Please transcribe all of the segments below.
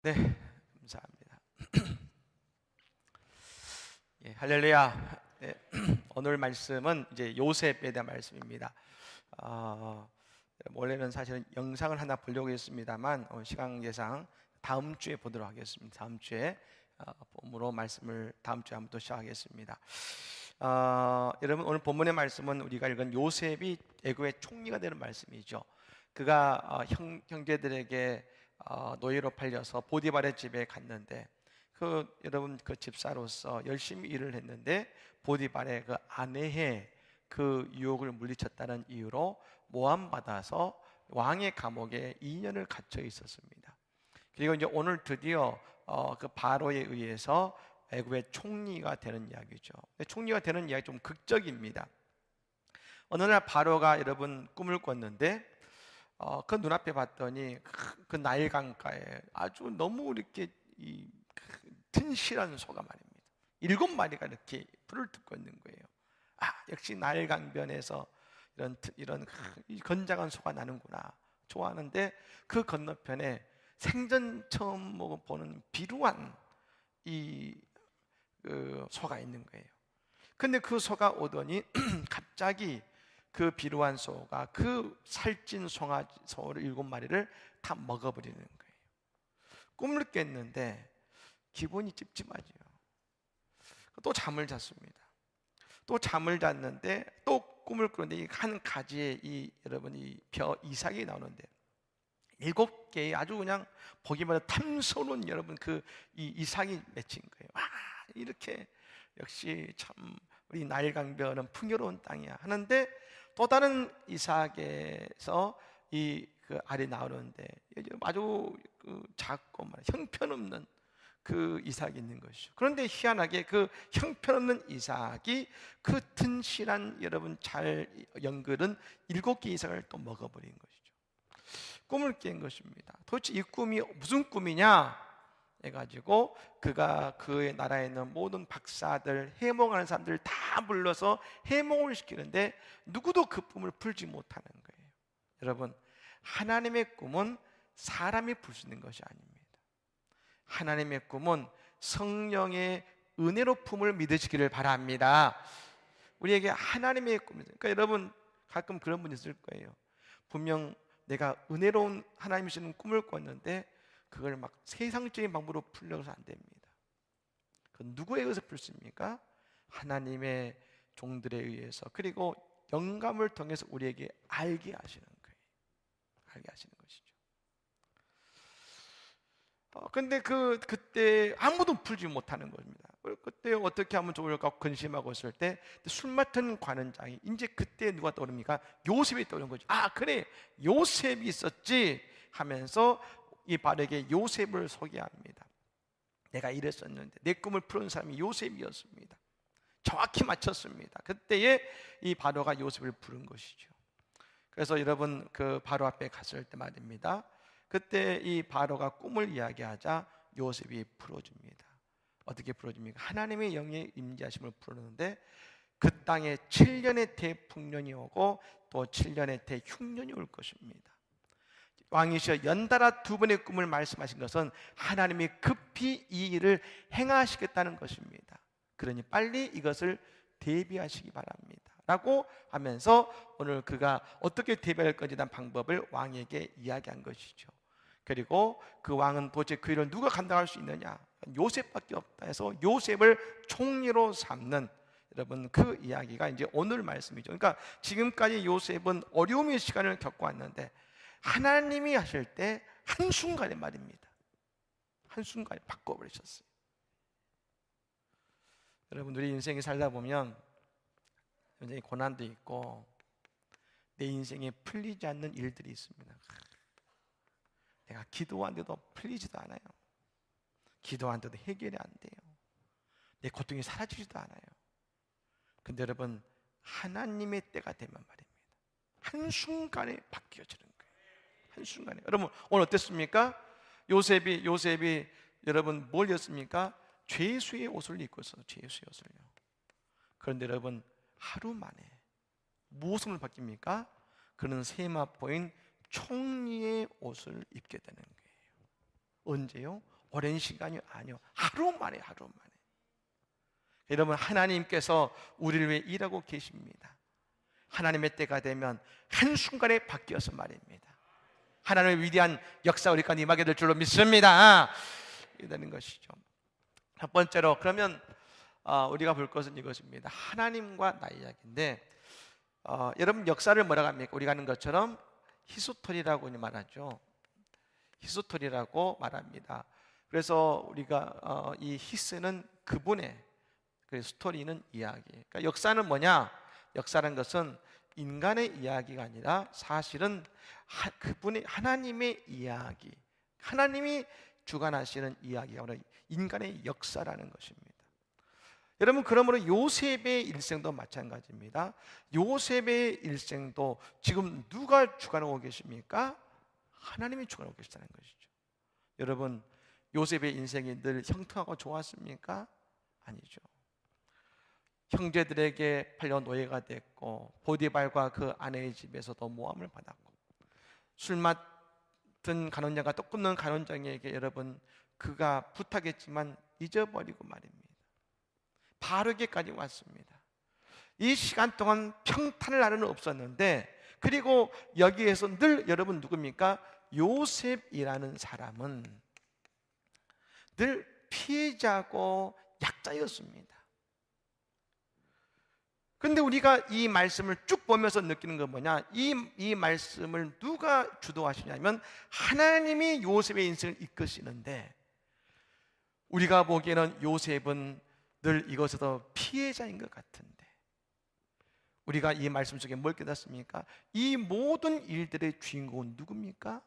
네, 감사합니다. 예, 할렐루야. 네, 오늘 말씀은 이제 요셉에 대한 말씀입니다. 어, 원래는 사실은 영상을 하나 보려고 했습니다만 시간 예상 다음 주에 보도록 하겠습니다. 다음 주에 봄으로 말씀을 다음 주에 한번 또 시작하겠습니다. 여러분, 오늘 본문의 말씀은 우리가 읽은 요셉이 애굽의 총리가 되는 말씀이죠. 그가 형제들에게 노예로 팔려서 보디발의 집에 갔는데, 여러분, 그 집사로서 열심히 일을 했는데 보디발의 그 아내의 그 유혹을 물리쳤다는 이유로 모함받아서 왕의 감옥에 2년을 갇혀 있었습니다. 그리고 이제 오늘 드디어 그 바로에 의해서 애굽의 총리가 되는 이야기죠. 총리가 되는 이야기 좀 극적입니다. 어느 날 바로가 여러분 꿈을 꿨는데 그 눈앞에 봤더니 그 나일 강가에 아주 너무 이렇게 튼실한 소가 말입니다. 7마리가 이렇게 불을 뜯고 있는 거예요. 역시 나일 강변에서 이런 건장한 소가 나는구나 좋아하는데, 그 건너편에 생전 처음 보는 비루한 그 소가 있는 거예요. 근데 그 소가 오더니 갑자기 그 비루한 소가 그 살찐 소를 7마리를 다 먹어버리는 거예요. 꿈을 깼는데 기분이 찝찝하죠. 또 잠을 잤습니다. 또 잠을 잤는데 또 꿈을 꾸는데 한 가지에 여러분 벼 이삭이 나오는데 7개의 아주 그냥 보기만 해도 탐스러운 여러분 이 이삭이 맺힌 거예요. 이렇게 역시 참 우리 나일 강변은 풍요로운 땅이야 하는데, 또 다른 이삭에서 그 알이 나오는데 아주 작고 형편없는 그 이삭이 있는 것이죠. 그런데 희한하게 그 형편없는 이삭이 그 튼실한 여러분 잘 연결은 7개 이삭을 또 먹어버린 것이죠. 꿈을 깬 것입니다. 도대체 이 꿈이 무슨 꿈이냐 해가지고 그가 그의 나라에 있는 모든 박사들, 해몽하는 사람들 다 불러서 해몽을 시키는데 누구도 그 꿈을 풀지 못하는 거예요. 여러분, 하나님의 꿈은 사람이 풀 수 있는 것이 아닙니다. 하나님의 꿈은 성령의 은혜로 품을 믿으시기를 바랍니다. 우리에게 하나님의 꿈입니다. 그러니까 여러분 가끔 그런 분 있을 거예요. 분명 내가 은혜로운 하나님이시는 꿈을 꿨는데 그걸 막 세상적인 방법으로 풀려서 안 됩니다. 그건 누구에 의해서 풀 수 있습니까? 하나님의 종들에 의해서, 그리고 영감을 통해서 우리에게 알게 하시는 거예요. 알게 하시는 것이죠. 근데 그때 아무도 풀지 못하는 겁니다. 그때 어떻게 하면 좋을까 근심하고 있을 때 술 맡은 관원장이 이제 그때 누가 떠오릅니까? 요셉이 떠오른 거죠. 그래, 요셉이 있었지 하면서 이 바로에게 요셉을 소개합니다. 내가 이랬었는데 내 꿈을 풀은 사람이 요셉이었습니다. 정확히 맞췄습니다. 그때에 이 바로가 요셉을 부른 것이죠. 그래서 여러분 그 바로 앞에 갔을 때 말입니다. 그때 이 바로가 꿈을 이야기하자 요셉이 풀어줍니다. 어떻게 풀어줍니까? 하나님의 영의 임재하심을 풀어주는데 그 땅에 7년의 대풍년이 오고 또 7년의 대흉년이 올 것입니다. 왕이시여 연달아 2번의 꿈을 말씀하신 것은 하나님이 급히 이 일을 행하시겠다는 것입니다. 그러니 빨리 이것을 대비하시기 바랍니다 라고 하면서 오늘 그가 어떻게 대비할 건지에 대한 방법을 왕에게 이야기한 것이죠. 그리고 그 왕은 도대체 그 일을 누가 감당할 수 있느냐, 요셉밖에 없다 해서 요셉을 총리로 삼는 여러분 그 이야기가 이제 오늘 말씀이죠. 그러니까 지금까지 요셉은 어려움의 시간을 겪어왔는데 하나님이 하실 때 한순간에 말입니다. 한순간에 바꿔버리셨어요. 여러분 우리 인생에 살다 보면 굉장히 고난도 있고 내 인생에 풀리지 않는 일들이 있습니다. 내가 기도하는데도 풀리지도 않아요. 기도하는데도 해결이 안 돼요. 내 고통이 사라지지도 않아요. 근데 여러분 하나님의 때가 되면 말입니다, 한순간에 바뀌어지는 거예요. 한순간에. 여러분 오늘 어땠습니까? 요셉이 여러분 뭘 입었습니까? 죄수의 옷을 입고 있어요. 죄수의 옷을요. 그런데 여러분 하루 만에 무엇을 바뀝니까? 그는 세마포인 총리의 옷을 입게 되는 거예요. 언제요? 오랜 시간이 아니요. 하루 만에, 하루 만에. 여러분, 하나님께서 우리를 위해 일하고 계십니다. 하나님의 때가 되면 한순간에 바뀌어서 말입니다. 하나님의 위대한 역사 우리 가운데 임하게 될 줄로 믿습니다. 이라는 것이죠. 첫 번째로, 그러면 우리가 볼 것은 이것입니다. 하나님과 나의 이야기인데, 여러분 역사를 뭐라고 합니까? 우리가 아는 것처럼 히스토리라고 말하죠. 히스토리라고 말합니다. 그래서 우리가 이 히스는 그분의, 스토리는 이야기. 그러니까 역사는 뭐냐? 역사라는 것은 인간의 이야기가 아니라 사실은 그분의, 하나님의 이야기, 하나님이 주관하시는 이야기가 바로 인간의 역사라는 것입니다. 여러분, 그러므로 요셉의 일생도 마찬가지입니다. 요셉의 일생도 지금 누가 주관하고 계십니까? 하나님이 주관하고 계시다는 것이죠. 여러분, 요셉의 인생이 늘 형통하고 좋았습니까? 아니죠. 형제들에게 팔려 노예가 됐고, 보디발과 그 아내의 집에서도 모함을 받았고, 술 맡은 간원장과 또 끊는 간원장에게 여러분 그가 부탁했지만 잊어버리고 말입니다. 바르게까지 왔습니다. 이 시간 동안 평탄을 나누는 없었는데, 그리고 여기에서 늘 여러분 누굽니까? 요셉이라는 사람은 늘 피해자고 약자였습니다. 그런데 우리가 이 말씀을 쭉 보면서 느끼는 건 뭐냐? 이 말씀을 누가 주도하시냐면 하나님이 요셉의 인생을 이끄시는데, 우리가 보기에는 요셉은 늘 이것에서 피해자인 것 같은데, 우리가 이 말씀 속에 뭘 깨닫습니까? 이 모든 일들의 주인공은 누굽니까?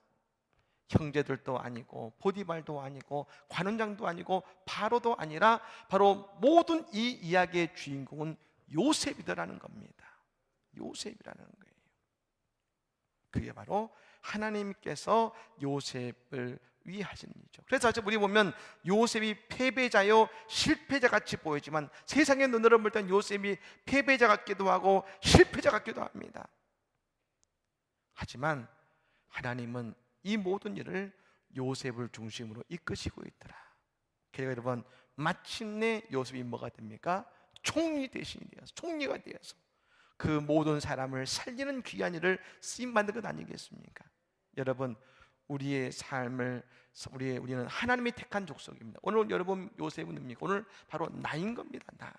형제들도 아니고 보디발도 아니고 관원장도 아니고 바로도 아니라 바로 모든 이 이야기의 주인공은 요셉이더라는 겁니다. 요셉이라는 거예요. 그게 바로 하나님께서 요셉을 위하신 일이죠. 그래서 우리 보면 요셉이 패배자요 실패자 같이 보이지만 세상의 눈으로 볼 땐 요셉이 패배자 같기도 하고 실패자 같기도 합니다. 하지만 하나님은 이 모든 일을 요셉을 중심으로 이끄시고 있더라. 그래서 여러분, 마침내 요셉이 뭐가 됩니까? 총리 대신이 되어서, 총리가 되어서 그 모든 사람을 살리는 귀한 일을 쓰임받는 것 아니겠습니까? 여러분, 우리의 삶을, 우리는 하나님이 택한 족속입니다. 오늘 여러분 요셉은 뭡니까? 오늘 바로 나인 겁니다. 나.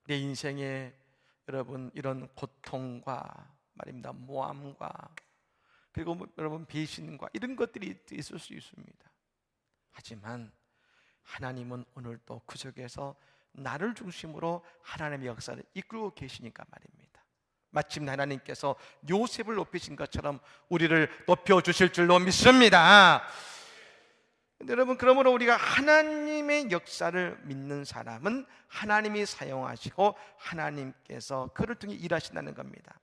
내 인생에 여러분 이런 고통과 말입니다, 모함과 그리고 여러분 배신과 이런 것들이 있을 수 있습니다. 하지만 하나님은 오늘도 그 속에서 나를 중심으로 하나님의 역사를 이끌고 계시니까 말입니다. 마침 하나님께서 요셉을 높이신 것처럼 우리를 높여주실 줄로 믿습니다. 여러분, 그러므로 우리가 하나님의 역사를 믿는 사람은 하나님이 사용하시고 하나님께서 그를 통해 일하신다는 겁니다.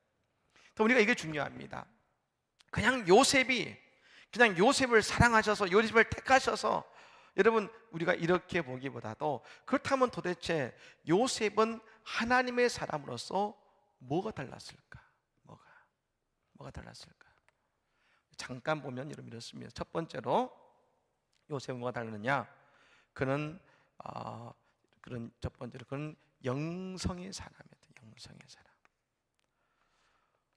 또 우리가 이게 중요합니다. 그냥 요셉을 사랑하셔서 요셉을 택하셔서 여러분 우리가 이렇게 보기보다도, 그렇다면 도대체 요셉은 하나님의 사람으로서 뭐가 달랐을까? 뭐가 달랐을까? 잠깐 보면 여러분 이렇습니다. 첫 번째로 요셉은 뭐가 다르느냐? 그는 첫 번째로 그는 영성의 사람이었다. 영성의 사람.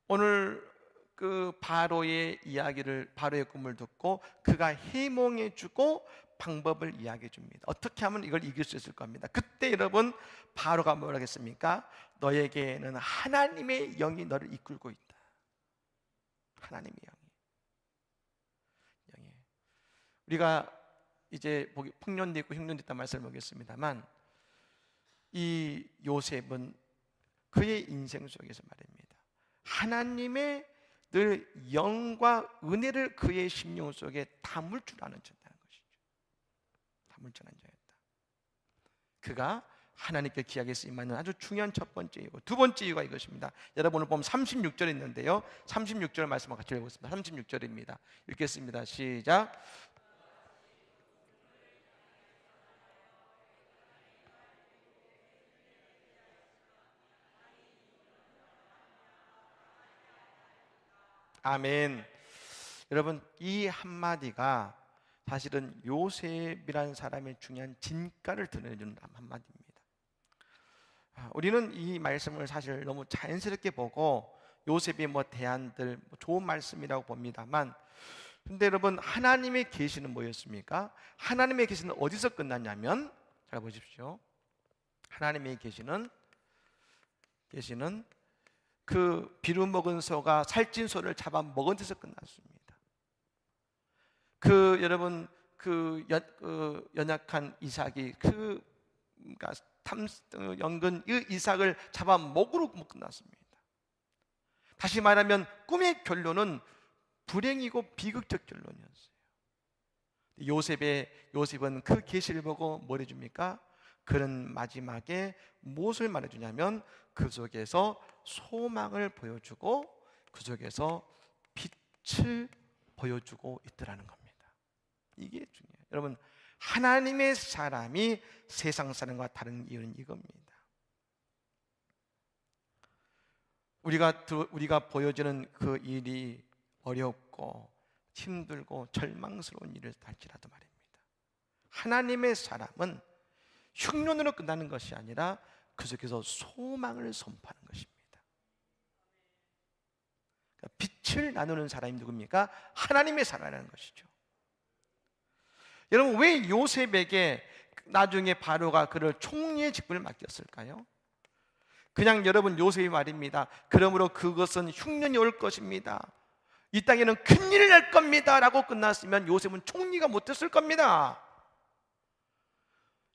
오늘 그 바로의 이야기를, 바로의 꿈을 듣고 그가 해몽해주고 방법을 이야기해 줍니다. 어떻게 하면 이걸 이길 수 있을 겁니다. 그때 여러분 바로가 뭐라고 했습니까? 너에게는 하나님의 영이 너를 이끌고 있다. 하나님의 영이. 우리가 이제 풍년됐고 흉년됐다 말씀을 보겠습니다만, 이 요셉은 그의 인생 속에서 말입니다, 하나님의 늘 영과 은혜를 그의 심령 속에 담을 줄 아는 자였다는 것이죠. 담을 줄 아는 자였다. 그가 하나님께 귀하게 쓰임받는 아주 중요한 첫 번째 이유. 두 번째 이유가 이것입니다. 여러분 오늘 보면 36절 있는데요, 36절 말씀을 같이 읽겠습니다. 36절입니다. 읽겠습니다. 시작. 아멘. 여러분, 이 한마디가 사실은 요셉이라는 사람의 중요한 진가를 드러내주는 한마디입니다. 우리는 이 말씀을 사실 너무 자연스럽게 보고 요셉의 대안들 좋은 말씀이라고 봅니다만, 근데 여러분, 하나님의 계시는 뭐였습니까? 하나님의 계시는 어디서 끝났냐면, 잘 보십시오. 하나님의 계시는 그 비루 먹은 소가 살찐 소를 잡아 먹은 데서 끝났습니다. 여러분, 연약한 이삭이 그러니까 연근 이 이삭을 잡아 먹으로 끝났습니다. 다시 말하면 꿈의 결론은 불행이고 비극적 결론이었어요. 요셉은 그 계시를 보고 뭘 해줍니까? 그는 마지막에 무엇을 말해주냐면 그 속에서 소망을 보여주고 그 속에서 빛을 보여주고 있더라는 겁니다. 이게 중요해요. 여러분, 하나님의 사람이 세상 사람과 다른 이유는 이겁니다. 우리가 보여주는 그 일이 어렵고 힘들고 절망스러운 일을 할지라도 말입니다. 하나님의 사람은 흉년으로 끝나는 것이 아니라 그 속에서 소망을 선포하는 것입니다. 그러니까 빛을 나누는 사람이 누굽니까? 하나님의 사람이라는 것이죠. 여러분, 왜 요셉에게 나중에 바로가 그를 총리의 직분을 맡겼을까요? 그냥 여러분, 요셉이 말입니다. 그러므로 그것은 흉년이 올 것입니다. 이 땅에는 큰일을 날 겁니다 라고 끝났으면 요셉은 총리가 못했을 겁니다.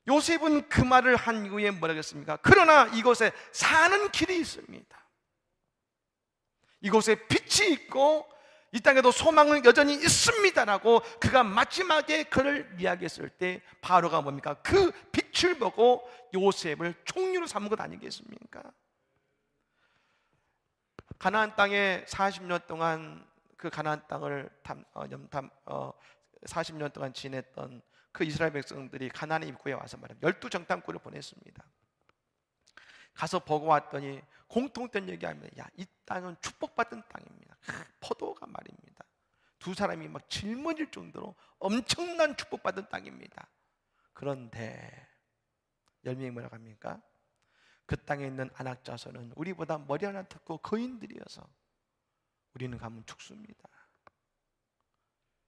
요셉은 그 말을 한 이후에 뭐라고 했습니까? 그러나 이곳에 사는 길이 있습니다. 이곳에 빛이 있고 이 땅에도 소망은 여전히 있습니다라고 그가 마지막에 그를 이야기했을 때 바로가 뭡니까? 그 빛을 보고 요셉을 총리로 삼은 것 아니겠습니까? 가나안 땅에 40년 동안 그 가나안 땅을 40년 동안 지냈던 그 이스라엘 백성들이 가나안 입구에 와서 말합니다. 12정탐꾼을 보냈습니다. 가서 보고 왔더니 공통된 얘기합니다. 야, 이 땅은 축복받은 땅입니다. 포도가 말입니다. 두 사람이 막 짊어질 정도로 엄청난 축복받은 땅입니다. 그런데 열명이 뭐라고 합니까? 그 땅에 있는 안악자손은 우리보다 머리 하나 뜯고 거인들이어서 우리는 가면 죽습니다.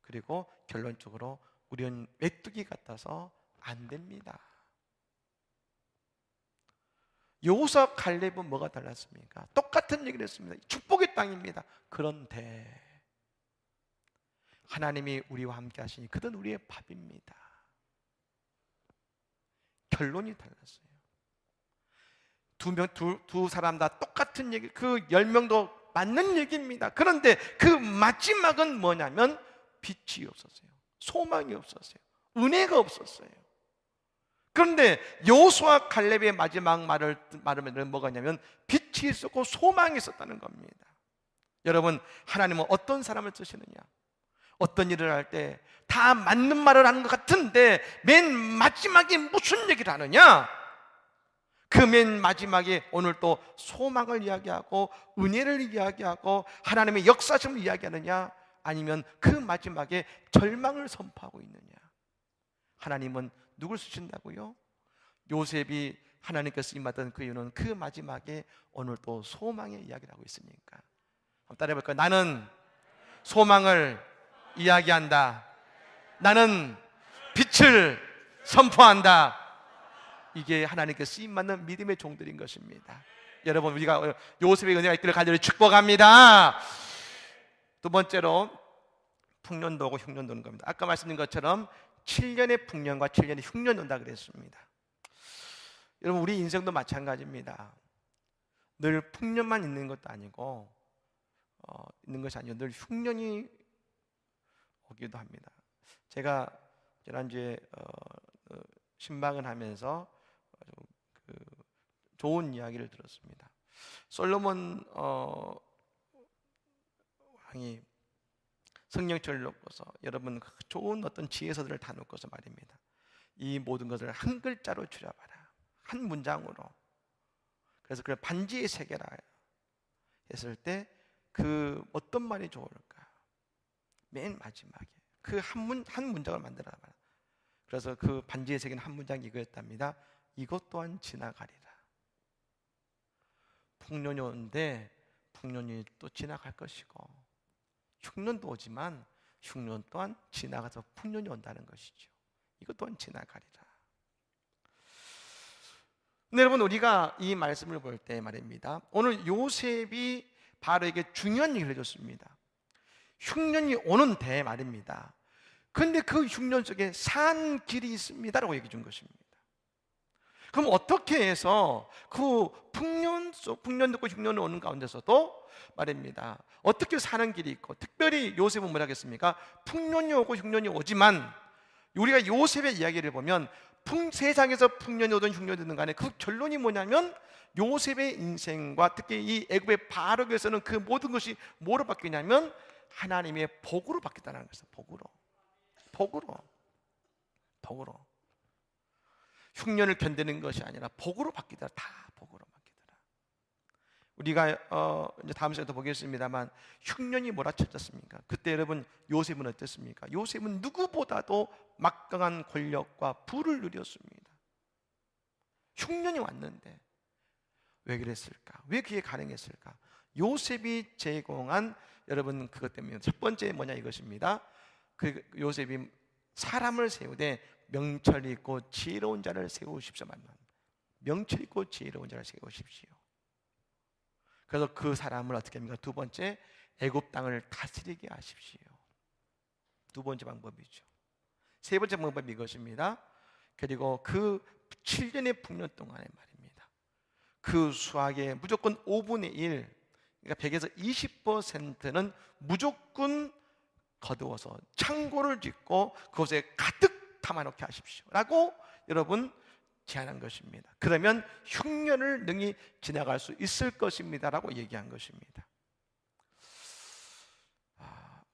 그리고 결론적으로 우리는 메뚜기 같아서 안 됩니다. 여호수아 갈렙은 뭐가 달랐습니까? 똑같은 얘기를 했습니다. 축복의 땅입니다. 그런데 하나님이 우리와 함께 하시니 그는 우리의 밥입니다. 결론이 달랐어요. 두 사람 다 똑같은 얘기, 그 10명도 맞는 얘기입니다. 그런데 그 마지막은 뭐냐면 빛이 없었어요. 소망이 없었어요. 은혜가 없었어요. 그런데 여호수아 갈렙의 마지막 말은 뭐가냐면 빛이 있었고 소망이 있었다는 겁니다. 여러분, 하나님은 어떤 사람을 쓰시느냐? 어떤 일을 할 때 다 맞는 말을 하는 것 같은데 맨 마지막에 무슨 얘기를 하느냐? 그 맨 마지막에 오늘 또 소망을 이야기하고 은혜를 이야기하고 하나님의 역사심을 이야기하느냐? 아니면 그 마지막에 절망을 선포하고 있느냐? 하나님은 누굴 쓰신다고요? 요셉이 하나님께서 임하던 그 이유는 그 마지막에 오늘 또 소망의 이야기를 하고 있으니까. 한번 따라해 볼까요? 나는 소망을 이야기한다. 나는 빛을 선포한다. 이게 하나님께 쓰임받는 믿음의 종들인 것입니다. 여러분, 우리가 요셉의 은혜가 있기를 간절히 축복합니다. 두 번째로 풍년도고 흉년도는 겁니다. 아까 말씀드린 것처럼 7년의 풍년과 7년의 흉년이 온다 그랬습니다. 여러분, 우리 인생도 마찬가지입니다. 늘 풍년만 있는 것도 아니고 있는 것이 아니고 늘 흉년이 오기도 합니다. 제가 지난주에 신방을 하면서 좋은 이야기를 들었습니다. 솔로몬 왕이 성령철을 놓고서 여러분 좋은 어떤 지혜서들을 다 놓고서 말입니다. 이 모든 것을 한 글자로 줄여봐라. 한 문장으로. 그래서 그걸 반지에 새겨라 했을 때 그 어떤 말이 좋을까? 맨 마지막에 그 한 문장을 만들어 봐라. 그래서 그 반지에 새긴 한 문장이 이거였답니다. 이것 또한 지나가리라. 풍년이 오는데 풍년이 또 지나갈 것이고, 흉년도 오지만 흉년 또한 지나가서 풍년이 온다는 것이죠. 이것 또한 지나가리라. 근데 여러분, 우리가 이 말씀을 볼 때 말입니다, 오늘 요셉이 바로에게 중요한 얘기를 해줬습니다. 흉년이 오는데 말입니다, 근데 그 흉년 속에 산 길이 있습니다라고 얘기해 준 것입니다. 그럼 어떻게 해서 그 풍년도 있고 흉년이 오는 가운데서도 말입니다, 어떻게 사는 길이 있고, 특별히 요셉은 뭐라 하겠습니까? 풍년이 오고 흉년이 오지만 우리가 요셉의 이야기를 보면 세상에서 풍년이 오든 흉년이 오든 간에 그 결론이 뭐냐면 요셉의 인생과 특히 이 애굽의 바로에서는 그 모든 것이 뭐로 바뀌냐면 하나님의 복으로 바뀌었다는 것이죠. 복으로. 흉년을 견디는 것이 아니라 복으로 바뀌더라. 다 복으로 바뀌더라. 우리가 이제 다음 시간에 또 보겠습니다만 흉년이 몰아쳤습니까? 그때 여러분 요셉은 어땠습니까? 요셉은 누구보다도 막강한 권력과 부를 누렸습니다. 흉년이 왔는데 왜 그랬을까? 왜 그게 가능했을까? 요셉이 제공한 여러분 그것 때문에 첫 번째 뭐냐 이것입니다. 그 요셉이 사람을 세우되 명철 있고 지혜로운 자를 세우십시오. 명철 있고 지혜로운 자를 세우십시오. 그래서 그 사람을 어떻게 합니까? 두 번째, 애굽 땅을 다스리게 하십시오. 두 번째 방법이죠. 세 번째 방법이 이것입니다. 그리고 그 7년의 풍년 동안에 말입니다, 그 수확의 무조건 5분의 1, 그러니까 100에서 20%는 무조건 거두어서 창고를 짓고 그곳에 가득 담아놓게 하십시오 라고 여러분 제안한 것입니다. 그러면 흉년을 능히 지나갈 수 있을 것입니다 라고 얘기한 것입니다.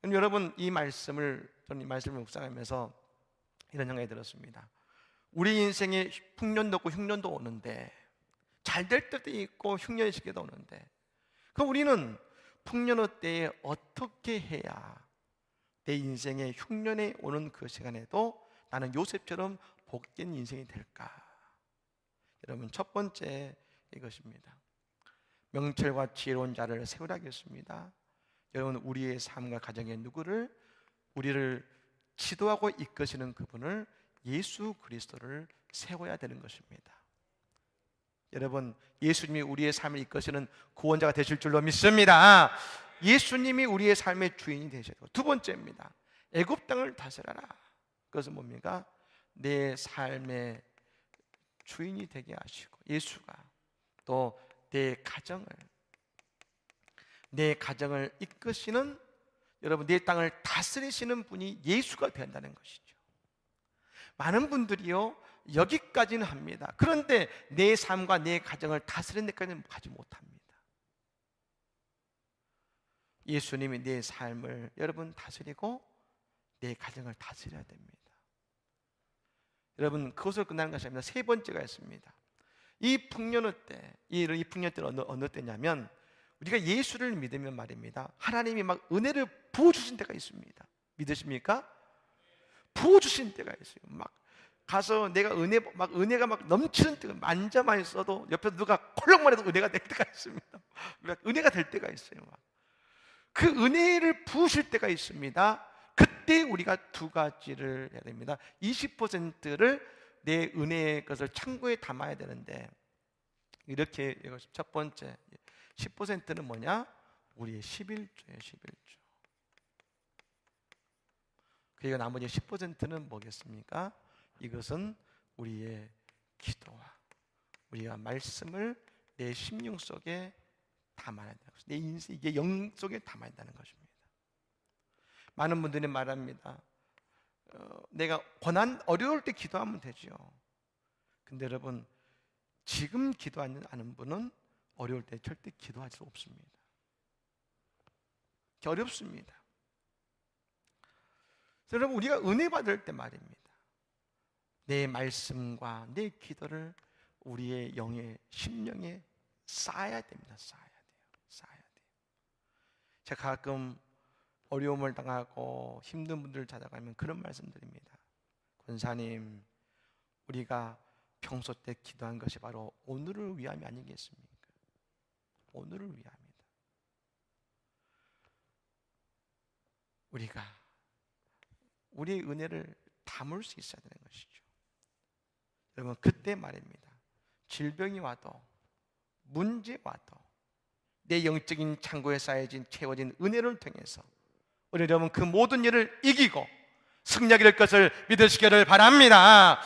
그럼 여러분 저는 이 말씀을 묵상하면서 이런 생각이 들었습니다. 우리 인생에 풍년도 없고 흉년도 오는데, 잘 될 때도 있고 흉년의 시기도 오는데, 그럼 우리는 풍년의 때에 어떻게 해야 내 인생에 흉년이 오는 그 시간에도 나는 요셉처럼 복된 인생이 될까? 여러분, 첫 번째 이것입니다. 명철과 지혜로운 자를 세우라겠습니다. 여러분, 우리의 삶과 가정의 우리를 지도하고 이끄시는 그분을, 예수 그리스도를 세워야 되는 것입니다. 여러분, 예수님이 우리의 삶을 이끄시는 구원자가 되실 줄로 믿습니다. 예수님이 우리의 삶의 주인이 되셔야 되고, 두 번째입니다. 애굽 땅을 다스려라. 그것은 뭡니까? 내 삶의 주인이 되게 하시고, 예수가 또 내 가정을 이끄시는, 여러분 내 땅을 다스리시는 분이 예수가 된다는 것이죠. 많은 분들이요 여기까지는 합니다. 그런데 내 삶과 내 가정을 다스리는 데까지는 가지 못합니다. 예수님이 내 삶을 여러분 다스리고 내 가정을 다스려야 됩니다. 여러분, 그것으로 끝나는 것이 아닙니다. 세 번째가 있습니다. 이 풍년의 때, 이 풍년 때는 어느 때냐면, 우리가 예수를 믿으면 말입니다, 하나님이 막 은혜를 부어주신 때가 있습니다. 믿으십니까? 부어주신 때가 있어요. 막 가서 내가 은혜가 막 넘치는 때가, 만져만 있어도 옆에서 누가 콜록만 해도 은혜가 될 때가 있습니다. 은혜가 될 때가 있어요. 그 은혜를 부으실 때가 있습니다. 그때 우리가 두 가지를 해야 됩니다. 20%를 내 은혜의 것을 창고에 담아야 되는데, 이렇게 첫 번째 10%는 뭐냐? 우리의 11조예요. 11조. 그리고 나머지 10%는 뭐겠습니까? 이것은 우리의 기도와 우리가 말씀을 내 심령 속에 담아야 되는 것입니다. 내 인생, 이게 영 속에 담아야 한다는 것입니다. 많은 분들이 말합니다. 내가 어려울 때 기도하면 되죠. 근데 여러분, 지금 기도하는 분은 어려울 때 절대 기도할 수 없습니다. 어렵습니다. 여러분, 우리가 은혜 받을 때 말입니다, 내 말씀과 내 기도를 우리의 영의 심령에 쌓아야 됩니다. 쌓아야 돼요. 제가 가끔 어려움을 당하고 힘든 분들을 찾아가면 그런 말씀 드립니다. 권사님, 우리가 평소 때 기도한 것이 바로 오늘을 위함이 아니겠습니까? 오늘을 위함이다. 우리가 우리의 은혜를 담을 수 있어야 되는 것이죠. 여러분, 그때 말입니다. 질병이 와도 문제가 와도 내 영적인 창고에 쌓여진 채워진 은혜를 통해서 우리 여러분 그 모든 일을 이기고 승리하게 될 것을 믿으시기를 바랍니다.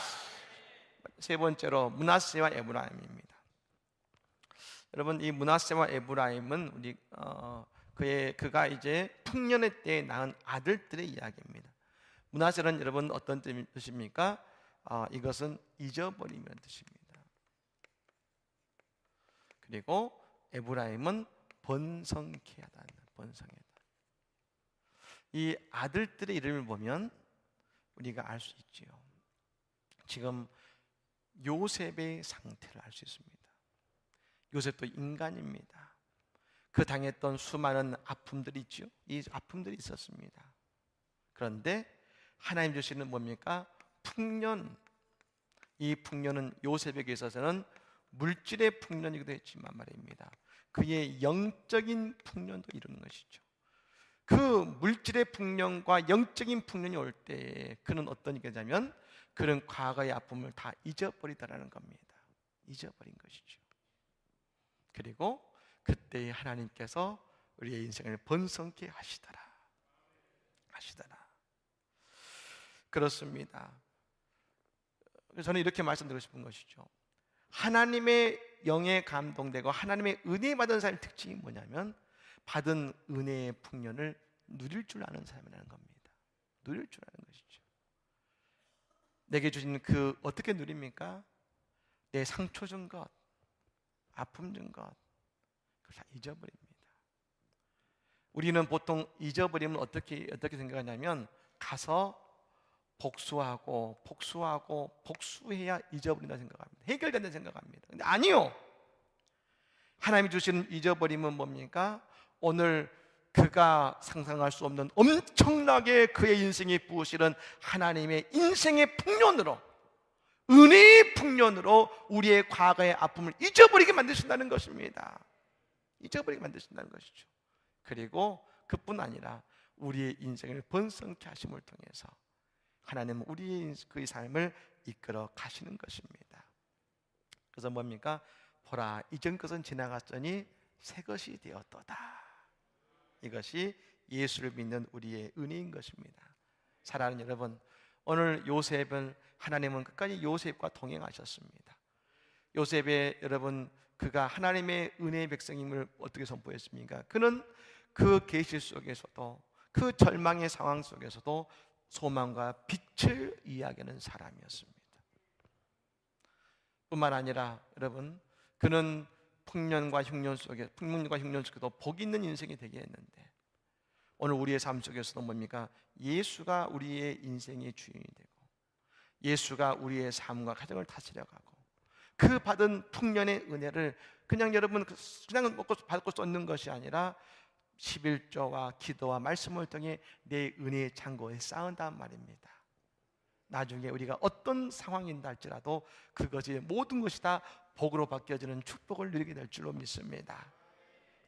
세 번째로 므낫세와 에브라임입니다. 여러분, 이 므낫세와 에브라임은 그가 이제 풍년의 때에 낳은 아들들의 이야기입니다. 므낫세는 여러분 어떤 뜻입니까? 이것은 잊어버리면 뜻입니다. 그리고 에브라임은 번성케 하다, 번성하다. 이 아들들의 이름을 보면 우리가 알 수 있지요. 지금 요셉의 상태를 알 수 있습니다. 요셉도 인간입니다. 그 당했던 수많은 아픔들이 있죠. 이 아픔들이 있었습니다. 그런데 하나님 주시는 뭡니까? 풍년. 이 풍년은 요셉에게 있어서는 물질의 풍년이기도 했지만 말입니다, 그의 영적인 풍년도 이루는 것이죠. 그 물질의 풍년과 영적인 풍년이 올 때 그는 어떤 일이 되냐면 그는 과거의 아픔을 다 잊어버리다라는 겁니다. 잊어버린 것이죠. 그리고 그때 하나님께서 우리의 인생을 번성케 하시더라. 그렇습니다. 그래서 저는 이렇게 말씀드리고 싶은 것이죠. 하나님의 영에 감동되고 하나님의 은혜 받은 사람의 특징이 뭐냐면 받은 은혜의 풍년을 누릴 줄 아는 사람이라는 겁니다. 누릴 줄 아는 것이죠. 내게 주신 그 어떻게 누립니까? 내 상처 준 것, 아픔 준 것, 그걸 다 잊어버립니다. 우리는 보통 잊어버리면 어떻게 생각하냐면 가서 복수해야 잊어버린다 생각합니다. 해결된다 생각합니다. 근데 아니요. 하나님이 주시는 잊어버림은 뭡니까? 오늘 그가 상상할 수 없는 엄청나게 그의 인생에 부으시는 하나님의 인생의 풍년으로, 은혜의 풍년으로 우리의 과거의 아픔을 잊어버리게 만드신다는 것입니다. 잊어버리게 만드신다는 것이죠. 그리고 그뿐 아니라 우리의 인생을 번성케 하심을 통해서 하나님은 우리의 그의 삶을 이끌어 가시는 것입니다. 그래서 뭡니까? 보라, 이전 것은 지나갔더니 새 것이 되었도다. 이것이 예수를 믿는 우리의 은혜인 것입니다. 사랑하는 여러분, 오늘 요셉은 하나님은 끝까지 요셉과 동행하셨습니다. 요셉의 여러분, 그가 하나님의 은혜의 백성임을 어떻게 선포했습니까? 그는 그 계시 속에서도, 그 절망의 상황 속에서도 소망과 빛을 이야기하는 사람이었습니다. 뿐만 아니라 여러분, 그는 풍년과 흉년 속에도 복 있는 인생이 되게 했는데 오늘 우리의 삶 속에서도 뭡니까? 예수가 우리의 인생의 주인이 되고 예수가 우리의 삶과 가정을 다스려가고 그 받은 풍년의 은혜를 그냥 여러분 그냥 먹고 받고 쏟는 것이 아니라 11조와 기도와 말씀을 통해 내 은혜의 창고에 쌓은단 말입니다. 나중에 우리가 어떤 상황인다 할지라도 그것이 모든 것이 다 복으로 바뀌어지는 축복을 누리게 될 줄로 믿습니다.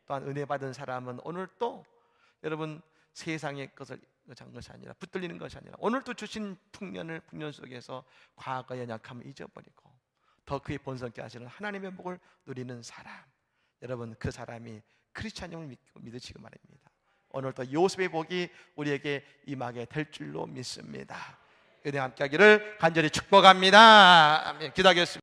또한 은혜 받은 사람은 오늘 또 여러분 세상의 것을 찾는 것이 아니라 붙들리는 것이 아니라 오늘 또 주신 풍년 속에서 과거의 연약함을 잊어버리고 더 그의 본성케 하시는 하나님의 복을 누리는 사람, 여러분 그 사람이 크리스찬임을 믿으시기 바랍니다. 오늘 또 요셉의 복이 우리에게 임하게 될 줄로 믿습니다. 은혜 함께 하기를 간절히 축복합니다. 기도하겠습니다.